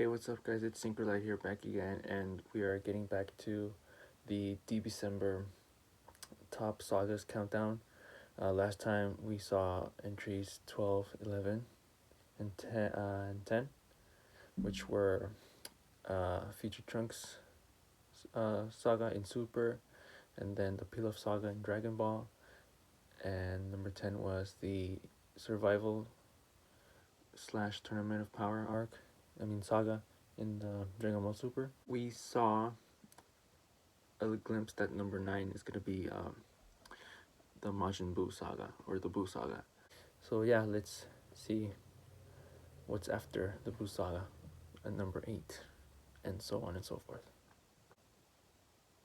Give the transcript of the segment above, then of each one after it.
Hey, what's up, guys? It's Synchronite here, back again, and we are getting back to the DBcember top sagas countdown. Last time we saw entries 12, 11, and 10, which were Future Trunks saga in Super, and then the Pilaf saga in Dragon Ball, and number 10 was the Survival slash Tournament of Power saga in the Dragon Ball Super. We saw a glimpse that number 9 is gonna be the Majin Buu Saga or the Buu Saga. So yeah, let's see what's after the Buu Saga at number 8, and so on and so forth.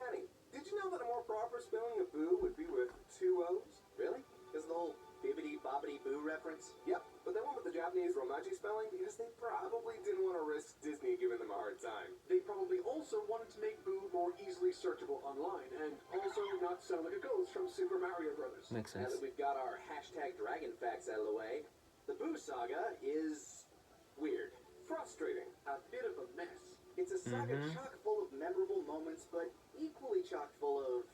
Annie, did you know that a more proper spelling of Boo would be with 2 O's? Really? Is the whole bibbidi bobbidi boo reference? Yep, but they went with the Japanese Romaji spelling because they probably didn't want to risk Disney giving them a hard time. They probably also wanted to make Boo more easily searchable online, and also not sound like a ghost from Super Mario Brothers. Makes Now sense. that we've got our hashtag Dragon Facts out of the way, the Boo Saga is weird. Frustrating. A bit of a mess. It's a saga chock full of memorable moments, but equally chock full of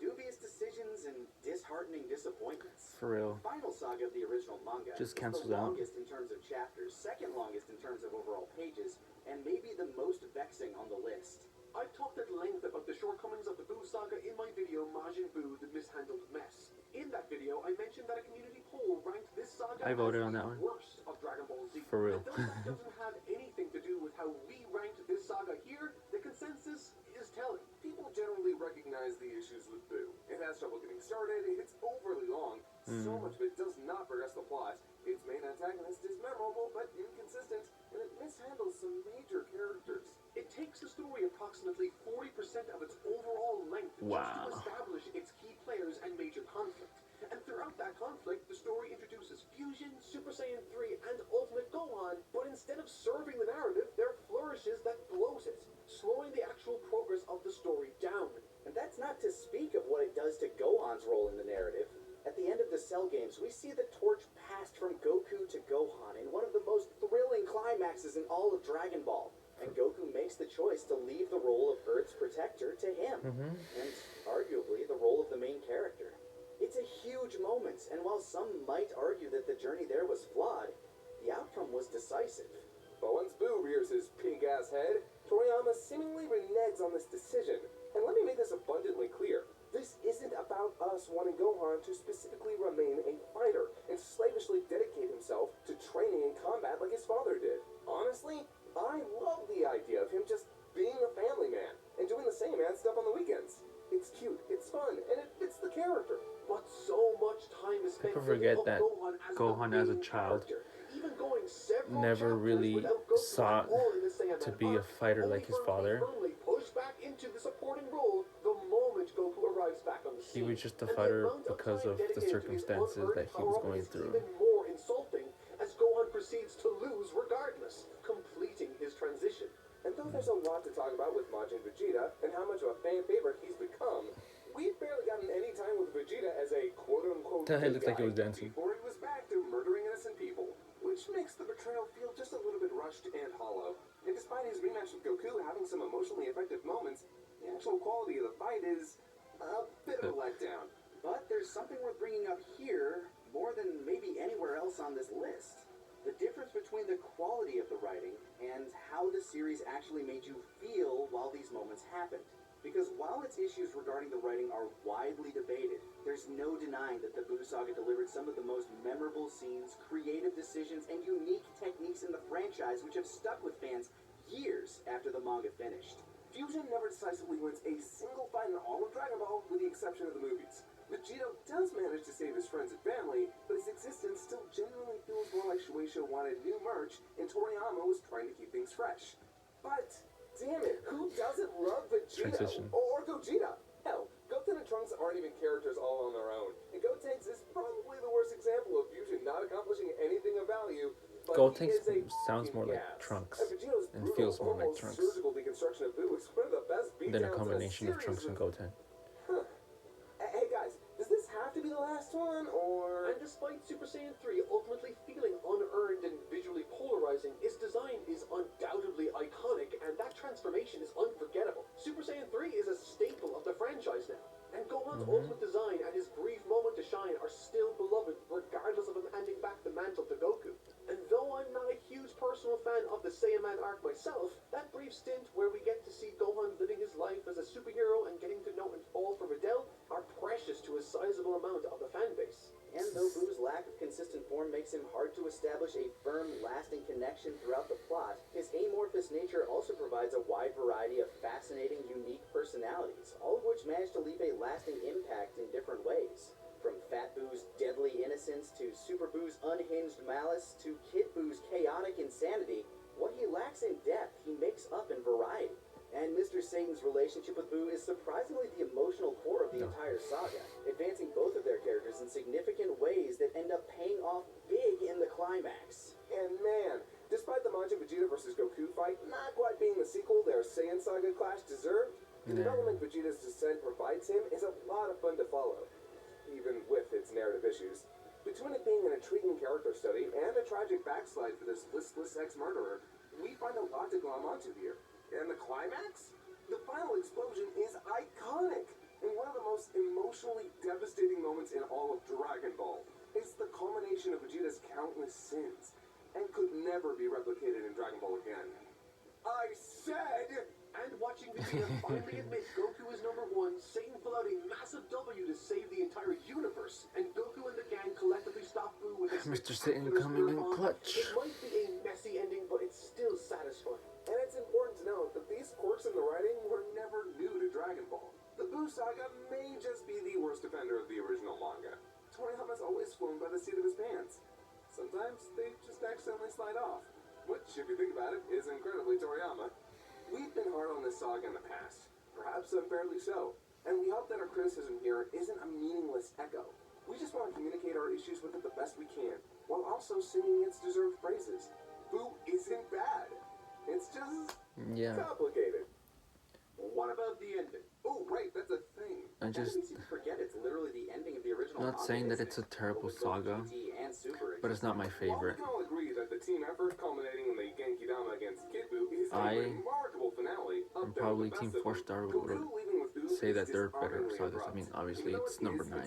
dubious decisions and disheartening disappointments. For real. The final saga of the original manga Just is cancels the out. longest in terms of chapters, second longest in terms of overall pages, and maybe the most vexing on the list. I've talked at length about the shortcomings of the Boo Saga in my video Majin Buu, the Mishandled Mess. In that video, I mentioned that a community poll ranked this saga I voted as on that the one. worst of Dragon Ball Z. For real. And though that doesn't have anything to do with how we ranked this saga here, the consensus is telling. People generally recognize the issues with Boo. It has trouble getting started, it's overly long, so much of it does not progress the plot. Its main antagonist is memorable but inconsistent, and it mishandles some major characters. It takes the story approximately 40% of its overall length Wow. just to establish its key players and major conflict. And throughout that conflict, the story introduces Fusion, Super Saiyan 3, and Ultimate Gohan, but instead of serving the narrative, there are flourishes that blows it, slowing the actual progress of the story down. And that's not to speak of what it does to Gohan's role in the narrative. At the end of the Cell games, we see the torch passed from Goku to Gohan in one of the most thrilling climaxes in all of Dragon Ball. And Goku makes the choice to leave the role of Earth's protector to him, and arguably the role of the main character. It's a huge moment, and while some might argue that the journey there was flawed, the outcome was decisive. But once Boo rears his pink-ass head, Toriyama seemingly reneges on this decision. And let me make this abundantly clear. This isn't about us wanting Gohan to specifically remain a fighter and slavishly dedicate himself to training and combat like his father did. Honestly, I love the idea of him just being a family man and doing the same man stuff on the weekends. It's cute, it's fun, and it fits the character. But so much time is spent People forget building that up Gohan the as a main child character, even going several never chapters really without Goku sought at all in the Saiyan to be a arc, fighter only like his for him to father. be firmly pushed back into the supporting role the moment Goku arrives back on the He scene. was just a And the fighter amount because time of the dedicated to his circumstances unearned that he was power-up going is through. even more insulting as Gohan proceeds to lose regardless, completing his transition. And though there's a lot to talk about with Majin Vegeta and how much of a fan favorite he's become, we've barely gotten any time with Vegeta as a quote-unquote He good looks like he guy was dancing. before he was back to murdering innocent people, which makes the betrayal feel just a little bit rushed and hollow. And despite his rematch with Goku having some emotionally effective moments, the actual quality of the fight is a bit of a letdown. But there's something worth bringing up here, more than maybe anywhere else on this list. The difference between the quality of the writing and how the series actually made you feel while these moments happened. Because while its issues regarding the writing are widely debated, there's no denying that the Buu Saga delivered some of the most memorable scenes, creative decisions, and unique techniques in the franchise which have stuck with fans years after the manga finished. Fusion never decisively wins a single fight in all of Dragon Ball, with the exception of the movies. Vegeta does manage to save his friends and family, but his existence still genuinely feels more like Shueisha wanted new merch, and Toriyama was trying to keep things fresh. But, damn it, who doesn't love Vegeta? Transition. Or Gogeta? Hell, Goten and Trunks aren't even characters all on their own, and Gotenks is probably the worst example of Fusion not accomplishing anything of value. But Gotenks he is a sounds more like gas. Trunks And Vegeta's and brutal, feels more like almost Trunks surgical deconstruction of Buu is one of the best than a beatdowns in combination of series Trunks and Goten. Huh. Hey guys, does this have to be the last one, or...? And despite Super Saiyan 3 ultimately feeling unearned and visually polarizing, its design is undoubtedly iconic. still beloved regardless of him handing back the mantle to Goku. And though I'm not a huge personal fan of the Saiyan arc myself, that brief stint where we get to see Gohan living his life as a superhero and getting to know and fall for Videl are precious to a sizable amount of the fan base. And though Buu's lack of consistent form makes him hard to establish a firm, lasting connection throughout the plot, his amorphous nature also provides a wide variety of fascinating, unique personalities, all of which manage to leave a lasting impact in different ways. From Fat Buu's deadly innocence to Super Buu's unhinged malice to Kid Buu's chaotic insanity, what he lacks in depth, he makes up in variety. And Mr. Satan's relationship with Buu is surprisingly the emotional core of the entire saga, advancing both of their characters in significant ways that end up paying off big in the climax. And man, despite the Majin Vegeta vs. Goku fight not quite being the sequel their Saiyan Saga clash deserved, the development Vegeta's descent provides him is a lot of fun to follow, even with its narrative issues. Between it being an intriguing character study and a tragic backslide for this listless ex-murderer, we find a lot to glom onto here. And the climax? The final explosion is iconic, and one of the most emotionally devastating moments in all of Dragon Ball. It's the culmination of Vegeta's countless sins, and could never be replicated in Dragon Ball again. I said... And watching Vegeta finally admit Goku is number one, Satan pull out a massive W to save the entire universe, and Goku and the gang collectively stop Buu with a Mr. Satan coming in clutch. It might be a messy ending, but it's still satisfying. And it's important to note that these quirks in the writing were never new to Dragon Ball. The Buu Saga may just be the worst offender of the original manga. Toriyama's always flown by the seat of his pants. Sometimes they just accidentally slide off, which, if you think about it, is incredibly Toriyama. We've been hard on this saga in the past, perhaps unfairly so, and we hope that our criticism here isn't a meaningless echo. We just want to communicate our issues with it the best we can, while also singing its deserved praises. Buu isn't bad. It's just complicated. What about the ending? Oh, right, that's a thing. I just Easy to forget it's literally the ending of the original not manga, saying that isn't it's a it? terrible What we call saga, GT and Super but it's not my While we favorite. can all agree that the team effort culminating in the Genkidama against Kid Buu is a remarkable finale, And probably TeamFourStar would say that they're better sagas. I mean, obviously it's number 9.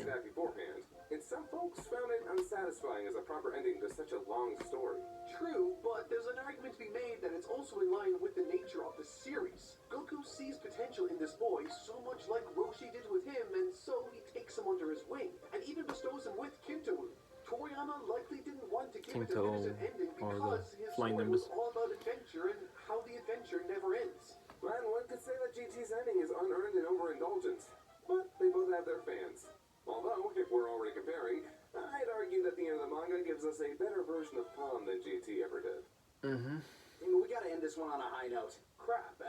And some folks found it unsatisfying as a proper ending to such a long story. True, but there's an argument to be made that it's also in line with the nature of the series. Goku sees potential in this boy so much like Roshi did with him, and so he takes him under his wing, and even bestows him with Kinto. Toriyama likely didn't want to give it a definitive ending because his Flying story Nimbus. was all about adventure and how the adventure never ends. And one could say that GT's ending is unearned and overindulgent, but they both have their fans. Although, if we're already comparing, I'd argue that the end of the manga gives us a better version of Palm than GT ever did. We gotta end this one on a high note. Crap,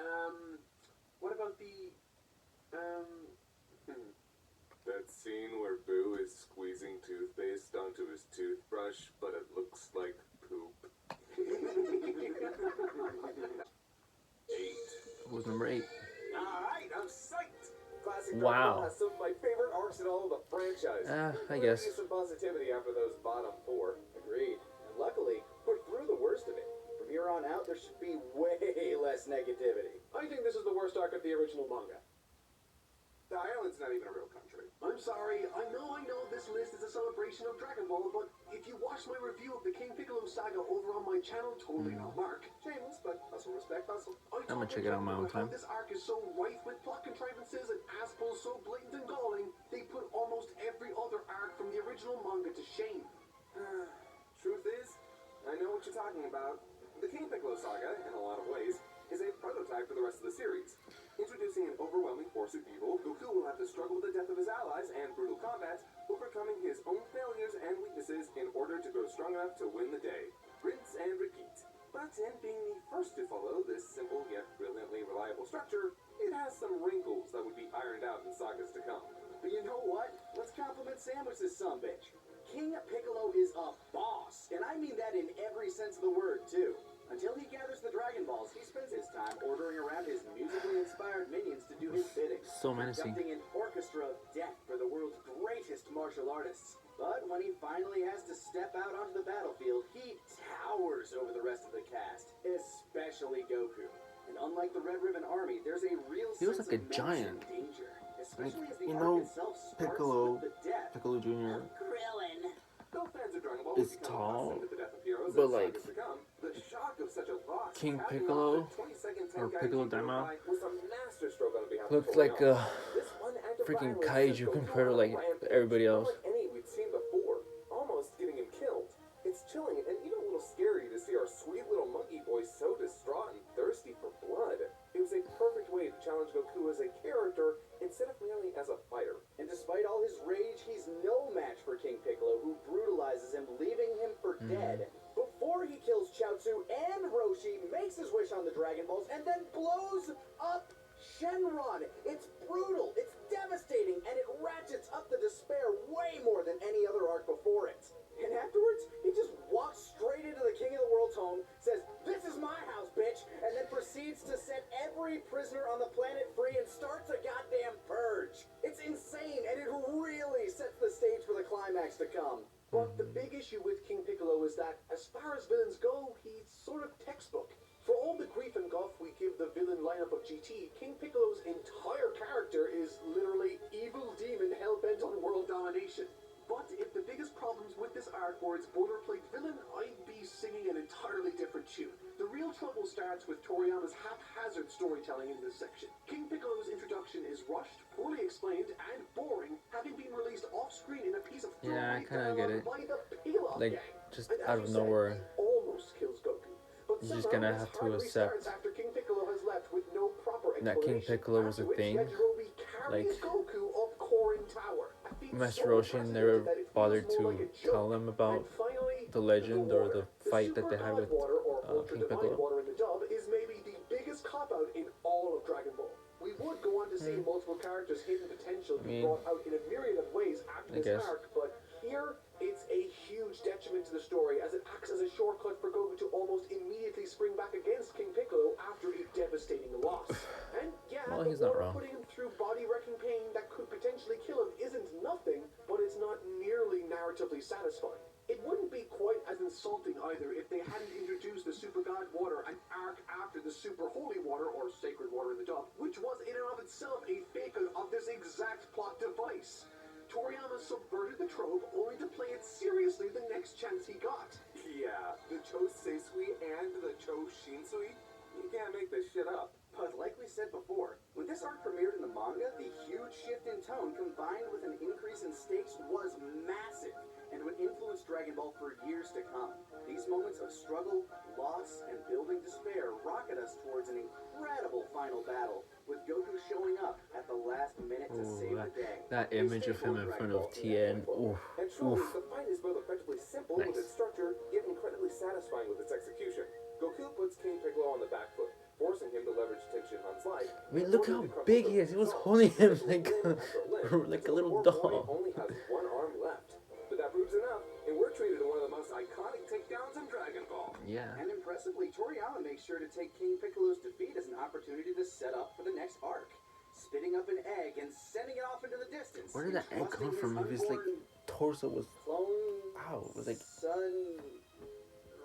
what about the, That scene where Buu is squeezing toothpaste onto his toothbrush, but it looks like poop. 8. Who's number 8? Alright, I'm psyched! Classic Wow. Dragon Ball has some of my favorite arcs in all of the franchise. I guess. Need some positivity after those bottom 4. Agreed. And luckily, we're through the worst of it. From here on out, there should be way less negativity. I think this is the worst arc of the original manga. The island's not even a real country. I'm sorry, I know this list is a celebration of Dragon Ball, but if you watch my review of the King Piccolo Saga over on my channel, totally not Mark. Shameless, but hustle, respect, hustle. I'm gonna check it out on my own time. This arc is so rife with plot contrivances and ass-pulls so blatant and galling, they put almost every other arc from the original manga to shame. Truth is, I know what you're talking about. The King Piccolo Saga, in a lot of ways, is a prototype for the rest of the series. Introducing an overwhelming force of evil, Goku will have to struggle with the death of his allies and brutal combat, overcoming his own failures and weaknesses in order to grow strong enough to win the day. Rinse and repeat. But in being the first to follow this simple yet brilliantly reliable structure, it has some wrinkles that would be ironed out in sagas to come. But you know what? Let's compliment Sandwich this sumbitch. King Piccolo is a boss, and I mean that in every sense of the word, too. Until he gathers the Dragon Balls, he spends his time ordering around his musically inspired minions to do his bidding. So menacing. Conducting an orchestra of death for the world's greatest martial artists. But when he finally has to step out onto the battlefield, he towers over the rest of the cast, especially Goku. And unlike the Red Ribbon Army, there's a real He was sense like a of menace giant. and danger, especially as the you arc know, itself starts Piccolo, with the death Piccolo Jr. of Krillin. Though fans of Dragon Ball is have become tall, accustomed to the death of heroes but as like sagas to come, the shock of such a loss King capping Piccolo off the 20-second or Tenkai Piccolo GP Diamond Arc fight was a masterstroke on behalf looks of like Toriyama. a This one act of freaking violence kaiju sent Goku compared to on a like rampage, everybody else. unlike any we'd seen before, almost getting him killed. It's chilling and even a little scary to see our sweet little monkey boy so distraught and thirsty for blood. It was a perfect way to challenge Goku as a character instead of merely as a fighter. And despite all his rage, he's no match for King Piccolo, who brutalizes him, leaving him for dead. Before he kills Chaozu and Roshi, makes his wish on the Dragon Balls, and then blows up Shenron. It's brutal, it's devastating, and it ratchets up the despair way more than any other arc before it. And afterwards, he just walks straight into the King of the World's home, says, "This is my house, bitch," and then proceeds to set every prisoner on the planet free and starts a goddamn purge. It's insane, and it really sets the stage for the climax to come. But the big issue with King Piccolo is that, as far as villains go, he's sort of textbook. For all the grief and guff we give the villain lineup of GT, King Piccolo's entire character is literally evil demon hell-bent on world domination. But if the biggest problems with this arc were its boilerplate villain, I'd be singing an entirely different tune. The real trouble starts with Toriyama's haphazard storytelling in this section. King Piccolo's introduction is rushed, poorly explained, and boring, having been released off-screen in a piece of Yeah, I throwaway kinda get dialogue it. by the Pilaf Like, gang. just And as out you of said, nowhere. he almost kills Goku. But You're just somehow gonna this have to hard accept restarts after King Piccolo has left with no proper that King explanation, Piccolo was after a which thing. Yajirobe carries Like, Goku up Korin Tower. A feat Master so Roshi never unprecedented that it feels bothered more to like a joke. tell them about And finally, the legend or the fight that Super they had God with Water, or Ultra King Divine Piccolo. Water in the dub, is maybe the biggest cop-out in all of Dragon Ball. We would go on to see multiple characters' hidden potential be brought out in a myriad of ways after I this guess. arc, but here it's a huge detriment to the story as it acts as a shortcut for Goku to almost immediately spring back against King Piccolo after a devastating loss. And yeah, Well, the he's not water wrong. putting him through body-wrecking pain that could potentially kill him isn't nothing, but it's not nearly narratively satisfying. It wouldn't be quite as insulting either if they hadn't introduced the Super God Water an arc after the Super Holy Water, or Sacred Water in the dub, which was in and of itself a fake-out of this exact plot device. Toriyama subverted the trope only to play it seriously the next chance he got. Yeah, the Cho Seisui and the Cho Shinsui? You can't make this shit up. But like we said before, when this arc premiered in the manga, the huge shift in tone combined with an increase in stakes was massive and would influence Dragon Ball for years to come. These moments of struggle, loss, and building despair rocket us towards an incredible final battle, with Goku showing up at the last minute to Ooh, save the day. that image of him in front of Tien. Oof, And truly, oof. the fight is both effectively simple with Nice. its structure, yet incredibly satisfying with its execution. Goku puts King Piccolo on the back foot, forcing him to leverage Tenshinhan's life. I mean, look how big he is. He was holding him like like a little doll. Only has one arm left. But that proves enough, and we're treated to one of the most iconic takedowns in Dragon Ball. Yeah. And impressively, Toriyama makes sure to take King Piccolo's defeat as an opportunity to set up for the next arc, spitting up an egg and sending it off into the distance. Where did that egg come from? If his like torso was, clone wow, it was like, son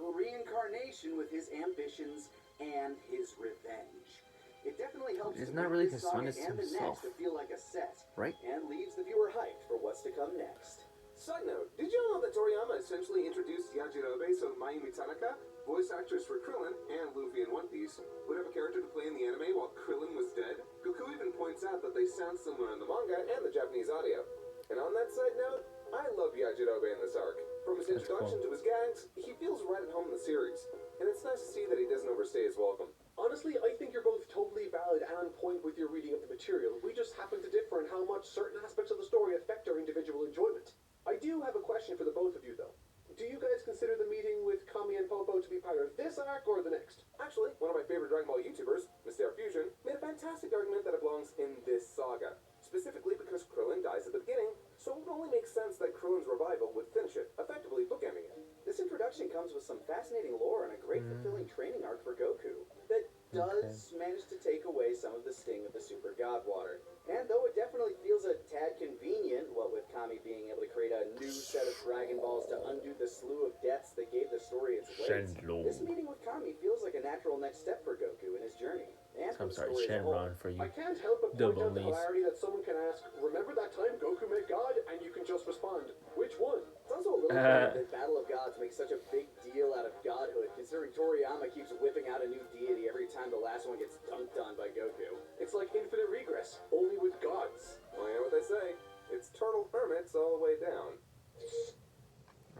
reincarnation with his ambitions and his revenge. It definitely helps It's to not make really this his son, saga it's and the himself. next to feel like a set, right? and leaves the viewer hyped for what's to come next. Side note, did you know that Toriyama essentially introduced Yajirobe so Mayumi Tanaka, voice actress for Krillin and Luffy in One Piece, would have a character to play in the anime while Krillin was dead? Goku even points out that they sound similar in the manga and the Japanese audio. And on that side note, I love Yajirobe in this arc. From his That's introduction cool. to his gags, he feels right at home in the series. And it's nice to see that he doesn't overstay his welcome. Honestly, I think you're both totally valid and on point with your reading of the material. We just happen to differ in how much certain aspects of the story affect our individual enjoyment. I do have a question for the both of you, though. Do you guys consider the meeting with Kami and Popo to be part of this arc or the next? Actually, one of my favorite Dragon Ball YouTubers, Mr. Fusion, made a fantastic argument that it belongs in this saga. Specifically because Krillin dies at the beginning, so it would only make sense that Krillin's revival would finish it, effectively bookending it. This introduction comes with some fascinating lore and a great fulfilling training arc for Goku that does manage to take away some of the sting of the Super God Water. And though it definitely feels a tad convenient, what with Kami being able to create a new set of Dragon Balls to undo the slew of deaths that gave the story its weight, Shenlong. this meeting with Kami feels like a natural next step for Goku in his journey. And I'm sorry, story as a whole. Shenron for you I can't help but the point out the bullies. hilarity that someone can ask, remember that time Goku met God? And you can just respond, which one? It's also a little funny that Battle of Gods makes such a big deal out of godhood, considering Toriyama keeps whipping out a new deity every time the last one gets dunked on by Goku. It's like infinite regress, only with gods. Well, you know what they say? It's turtle hermits all the way down.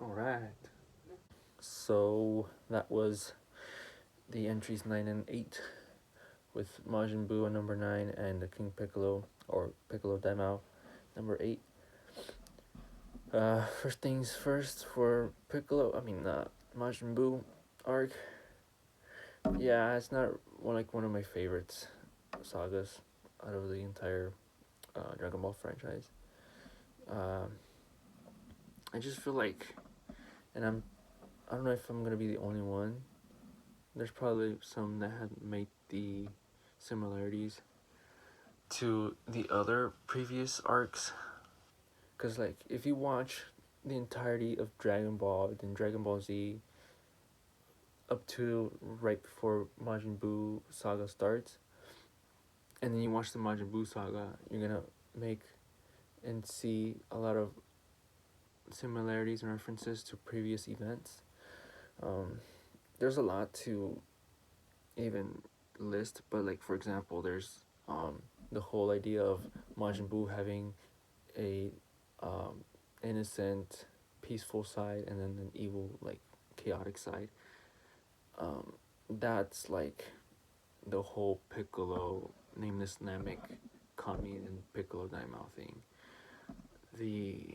Alright. So that was the entries 9 and 8 with Majin Buu at number 9 and the King Piccolo or Piccolo Daimao number 8. First things first for Piccolo, Majin Buu arc. Yeah, it's not one of my favorites sagas out of the entire Dragon Ball franchise. I just feel like, and I don't know if I'm gonna be the only one. There's probably some that have made the similarities to the other previous arcs. Cause like if you watch the entirety of Dragon Ball, then Dragon Ball Z, up to right before Majin Buu Saga starts, and then you watch the Majin Buu Saga, you're gonna make and see a lot of similarities and references to previous events. There's a lot to even list, but like for example, there's the whole idea of Majin Buu having a innocent, peaceful side and then an evil, like chaotic side. That's like the whole Piccolo, Nameless Namek, Kami, and Piccolo Daimao thing. The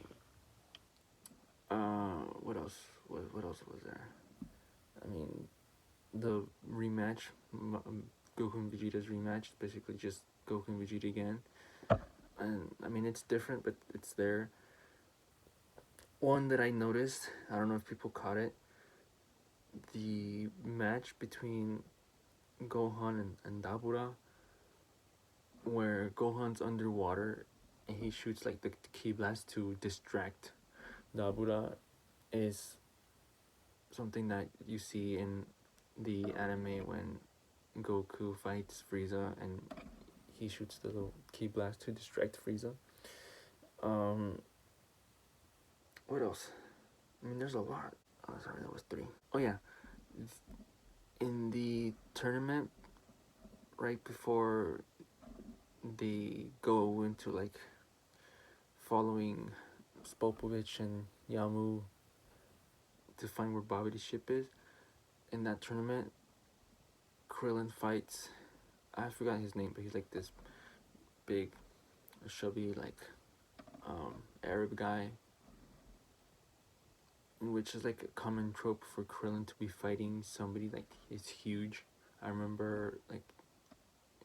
what else? What else was there? I mean, the rematch, Goku and Vegeta's rematch, basically just Goku and Vegeta again. And I mean, it's different, but it's there. One that I noticed, I don't know if people caught it, the match between Gohan and Dabura, where Gohan's underwater and he shoots like the ki blast to distract Dabura, is something that you see in the anime when Goku fights Frieza and he shoots the little ki blast to distract Frieza. What else? I mean, there's a lot. Oh, sorry, that was 3. Oh yeah, in the tournament, right before they go into like following Spopovich and Yamu to find where Babidi's ship is, in that tournament, Krillin fights, I forgot his name, but he's like this big, chubby, like Arab guy, which is like a common trope for Krillin to be fighting somebody like he's huge. I remember like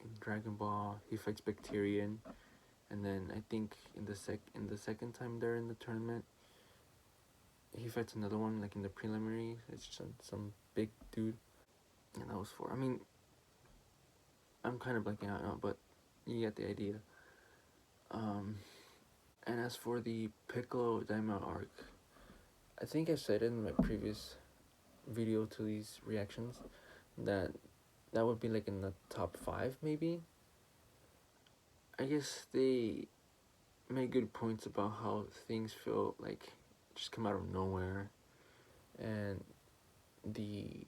in Dragon Ball he fights Bacterian, and then I think in the second time they're in the tournament he fights another one like in the preliminary. It's just some big dude, and that was 4. I mean, I'm kind of blanking out now, but you get the idea. And as for the Piccolo Diamond Arc, I think I said in my previous video to these reactions that would be like in the top 5 maybe. I guess they made good points about how things feel like just come out of nowhere, and the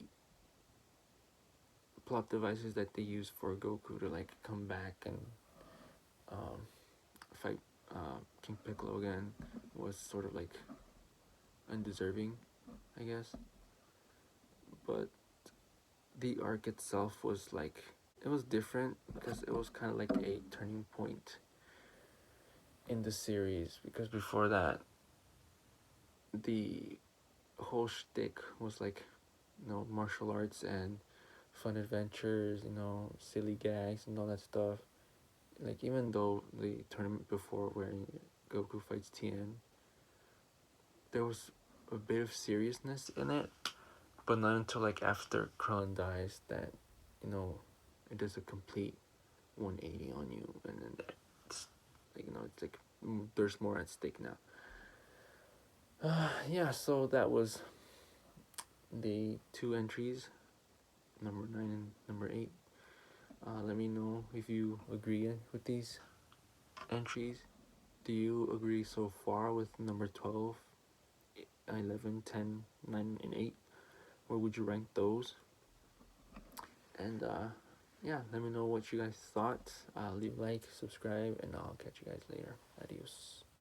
plot devices that they use for Goku to like come back and fight King Piccolo again was sort of like undeserving, I guess. But the arc itself was like, it was different because it was kind of like a turning point in the series, because before that the whole shtick was like, martial arts and fun adventures, silly gags and all that stuff. Like, even though the tournament before where Goku fights Tien, there was a bit of seriousness in it, but not until like after Krillin dies that, it does a complete 180 on you, and then it's like, it's like there's more at stake now. Yeah, so that was the 2 entries, number 9 and number 8. Let me know if you agree with these entries. Do you agree so far with number 12, 11, 10, 9, and 8? Where would you rank those? And yeah, let me know what you guys thought. Leave a like, subscribe, and I'll catch you guys later. Adios.